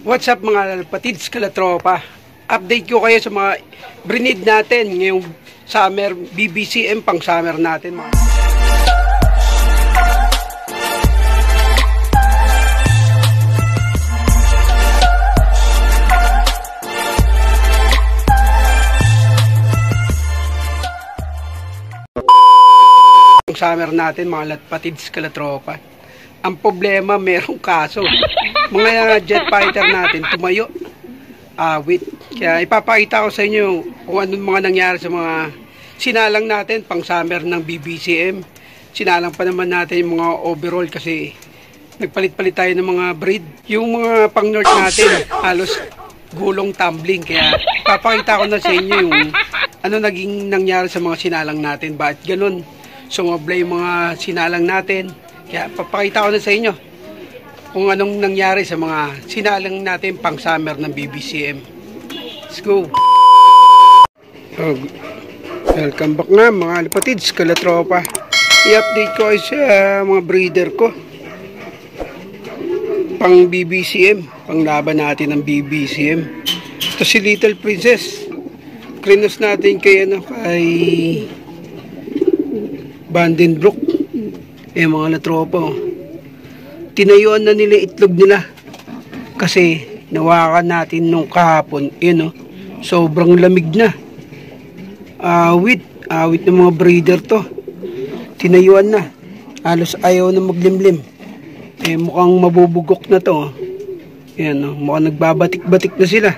What's up mga patids kalatropa? Update ko kayo sa mga breed natin ngayong summer, BBCM pang summer natin mga. Pang summer natin mga patids kalatropa. Ang problema, merong kaso. Mga jet fighter natin tumayo. Kaya ipapakita ko sa inyo kung anong mga nangyari sa mga sinalang natin pang summer ng BBCM. Sinalang pa naman natin yung mga overall kasi nagpalit-palit tayo ng mga breed. Yung mga pang north natin halos gulong tumbling. Kaya ipapakita ko na sa inyo yung ano naging nangyari sa mga sinalang natin. Bakit ganun? Sumabla yung mga sinalang natin. Kaya papakita ko na sa inyo kung anong nangyari sa mga sinalang natin pang summer ng BBCM. Let's go! Welcome back nga mga lipatids, kalatropa. I-update ko ay sa mga breeder ko pang BBCM, pang laban natin ng BBCM. Ito si Little Princess. Krinos natin kay Vandenbroek. Mga latropa, tinayuan na nila itlog nila kasi nawakan natin nung kahapon. Sobrang lamig na. Awit ng mga breeder to, tinayuan na, halos ayaw na maglimlim. Mukhang mabubugok na to. Mukhang nagbabatik-batik na sila.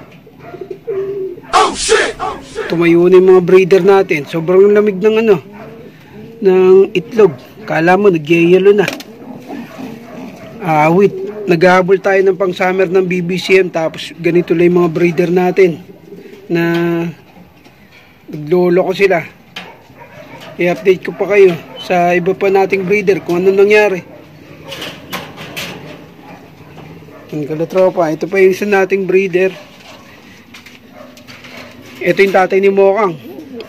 Tumayo na yung mga breeder natin. Sobrang lamig ng ng itlog. Kala mo nagyayelo na. Naghahabol tayo ng pang summer ng BBCM tapos ganito lang yung mga breeder natin na naglolo ko sila. I-update ko pa kayo sa iba pa nating breeder kung ano nangyari. Ang kalatropa, ito pa yung isa nating breeder. Ito yung tatay ni Mokang,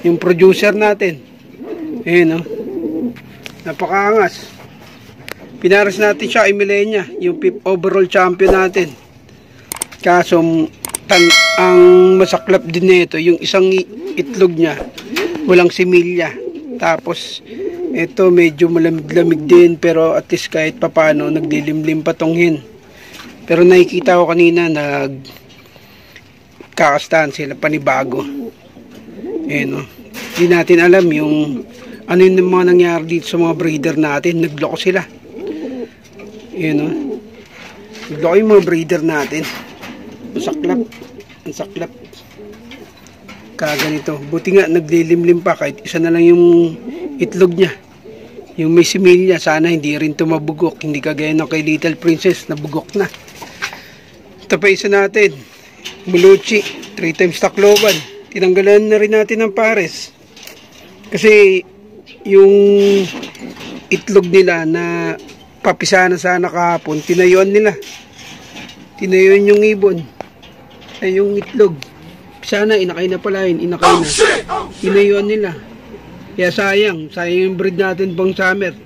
yung producer natin. Napakaangas. Pinaras natin siya kay Milenia, yung 5th overall champion natin. Kaso ang masaklap din nito, yung isang itlog niya walang similya. Tapos ito medyo malamig-lamig din, pero at least kahit papano nagdilimlim patonghin. Pero nakikita ko kanina kakastaan sila panibago. Hindi natin alam yung ano yung mga nangyari dito sa mga breeder natin. Nagloko sila. Nagloko yung mga breeder natin. Ang saklap. Kaganito. Buti nga naglilimlim pa kahit isa na lang yung itlog niya. Yung may similya. Sana hindi rin tumabugok. Hindi kagaya ng kay Little Princess. Nabugok na. Ito pa isa natin. Mulucci. 3 times Tacloban. Tinanggalan na rin natin ng pares. Kasi yung itlog nila na papisa na sana kahapon, tinayuan nila. Tinayuan yung ibon. Yung itlog. Sana inakay na pala yun. Inakay na. Tinayuan nila. Kaya sayang yung breed natin pang summer.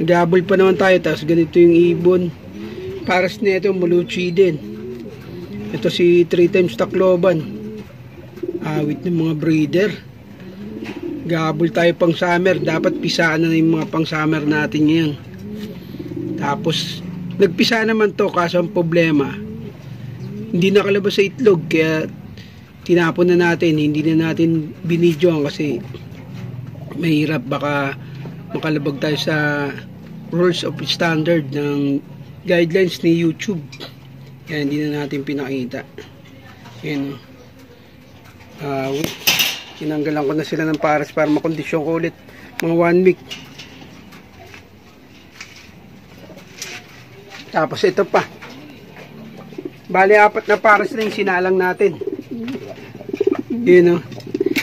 Naghabol pa naman tayo. Tapos ganito yung ibon. Paras na ito, Mulucci din. Ito si 3 times Tacloban. Awit ng mga breeder. Gabol tayo pang summer. Dapat pisaan na yung mga pang summer natin ngayon. Tapos nagpisa naman to, kaso ang problema hindi nakalabas sa itlog. Kaya tinapon na natin. Hindi na natin binidyoan kasi mahirap, baka makalabag tayo sa rules of standard ng guidelines ni YouTube. Kaya hindi na natin pinakita. Tinanggalan ko na sila ng pares para makondisyon ko ulit mga 1 week. Tapos ito pa, bali 4 na pares na yung sinalang natin.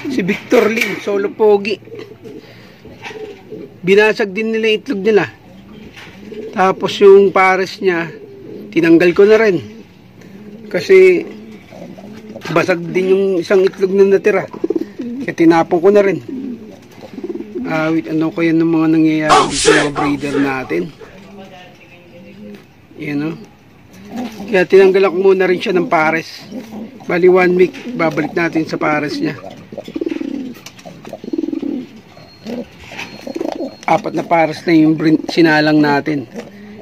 Si Victor Lim, solo pogi. Binasag din nila yung itlog nila. Tapos yung pares niya tinanggal ko na rin kasi basag din yung isang itlog na natira. Kaya tinapon ko na rin. Ano ko yan ng mga nangyayari sa mga breeder natin. Kaya tinanggalan ko muna rin siya ng pares. Bali 1 week, babalik natin sa pares niya. 4 na pares na yung sinalang natin.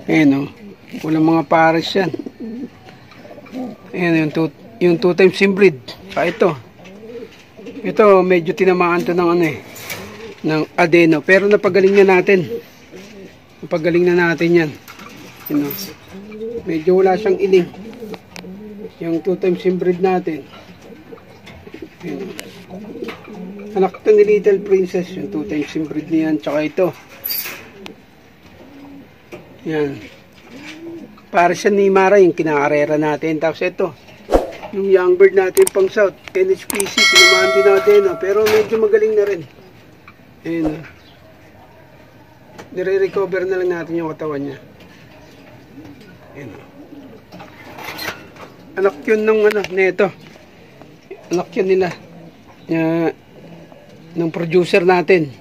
Ayan o. Walang mga pares yan. Ayan yung 2 times inbreed. Pa ito. Ito medyo tinamaan to ng ng adeno. Pero napagaling na natin. Napagaling na natin yan. You know, medyo wala siyang iling. Yung 2 times inbreed natin. You know, anak to ni Little Princess. Yung 2 times inbreed niyan. Tsaka ito. Yan. Para siya ni Mara yung kinakarera natin. Tapos ito. Yung young bird natin pang south. NHPC. Tinamaan din natin. Pero medyo magaling na rin. Ayan. Nire-recover na lang natin yung katawan niya. Ayan. Anak yun nung neto. Anak yun nila. Ng producer natin.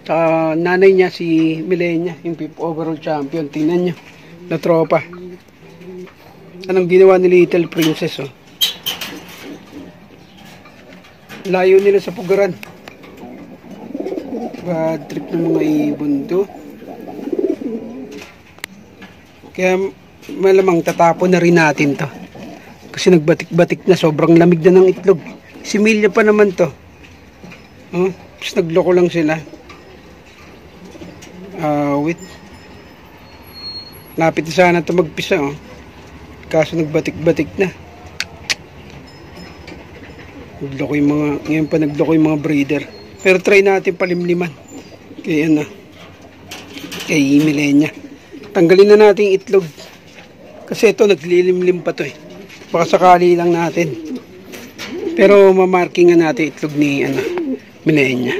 Tsaka nanay niya si Milenia, yung 5th overall champion. Tingnan nyo. Na tropa. Anong ginawa ni Little Princess, oh. Layo nila sa pugaran. Bad trip ng mga ibon to. Kaya malamang tatapon na rin natin to. Kasi nagbatik-batik na, sobrang lamig na ng itlog. Similya pa naman to. Oh, tapos nagloko lang sila. Wait. Lapit na sana ito magpisa, oh. Kaso nagbatik-batik na. Nagloko yung mga, ngayon pa nagloko yung mga breeder. Pero try natin palimliman. Kaya kay Milenia. Tanggalin na natin yung itlog. Kasi ito naglilimlim pa to eh. Baka sakali lang natin. Pero mamarkingan natin itlog ni Milenia.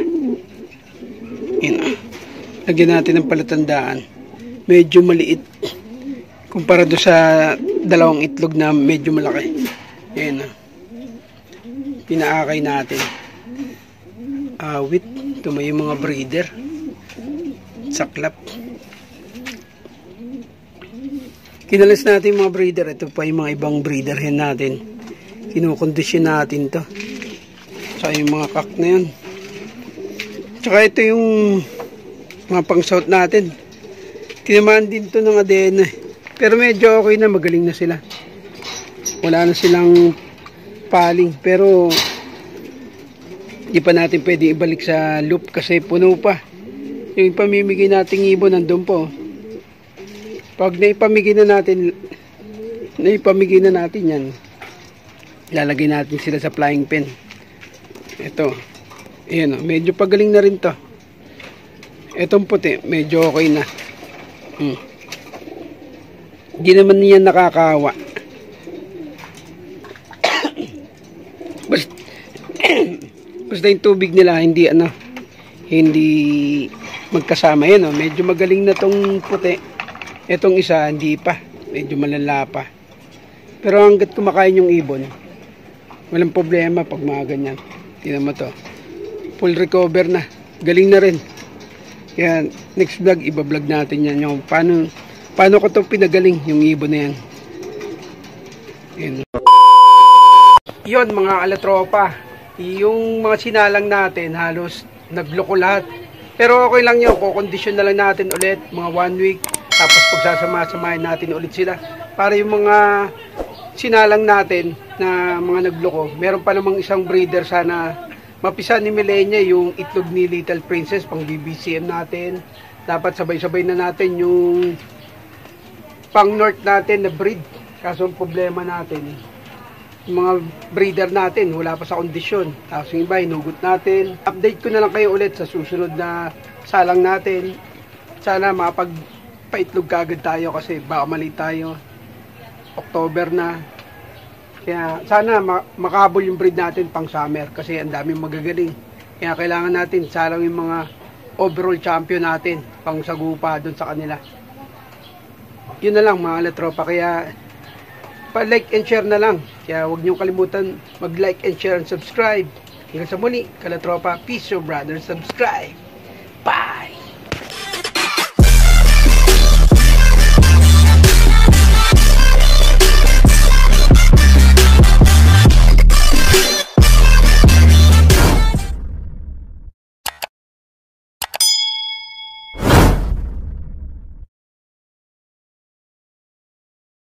Lagyan natin ng palatandaan. Medyo maliit. Kumpara do sa dalawang itlog na medyo malaki. Ayan na. Pinaakay natin. Awit. Tumayo yung mga breeder. Saklap. Kinalas natin yung mga breeder. Ito pa yung mga ibang breeder hen natin. Kinukondisyon natin to. Tsaka yung mga kak na yun. Tsaka ito yung mga pang south natin. Tinamaan din to ng adena. Pero medyo okay na. Magaling na sila. Wala na silang paling. Pero di pa natin pwede ibalik sa loop kasi puno pa. Yung ipamimigay nating ibon nandun po. Pag naipamigay na natin yan, lalagay natin sila sa flying pen. Ito. Ayan o. Medyo pagaling na rin to. Itong puti, medyo okay na. Hindi naman niya nakakawa. Basta yung tubig nila, hindi magkasama. Yan o. Medyo magaling na tong puti. Itong isa, hindi pa. Medyo malala pa. Pero hanggat kumakain yung ibon, walang problema pag mga ganyan. Tingnan mo to. Full recover na. Galing na rin. Kaya next vlog, iba-vlog natin yan. Yung paano ko to pinagaling yung ibon na yan. Yun mga alatropa. Yung mga sinalang natin, halos nagloko lahat. Pero okay lang yun. Kukondisyon na lang natin ulit. Mga 1 week. Tapos pagsasama-samahin natin ulit sila. Para yung mga sinalang natin na mga nagloko, meron pa namang isang breeder sana mapisa ni Milenia yung itlog ni Little Princess pang BBCM natin. Dapat sabay-sabay na natin yung pang north natin na breed. Kaso ang problema natin, yung mga breeder natin wala pa sa kondisyon. Tapos yung iba, hinugot natin. Update ko na lang kayo ulit sa susunod na salang natin. Sana paitlog kagad tayo kasi baka mali tayo. October na. Kaya sana makabol yung breed natin pang summer kasi ang daming magagaling. Kaya kailangan natin salang yung mga overall champion natin pang sagupa doon sa kanila. Yun na lang mga alatropa. Kaya pa-like and share na lang. Kaya huwag niyong kalimutan mag-like and share and subscribe. Hanggang sa muli, kalatropa. Peace, your brother. Subscribe. Bye!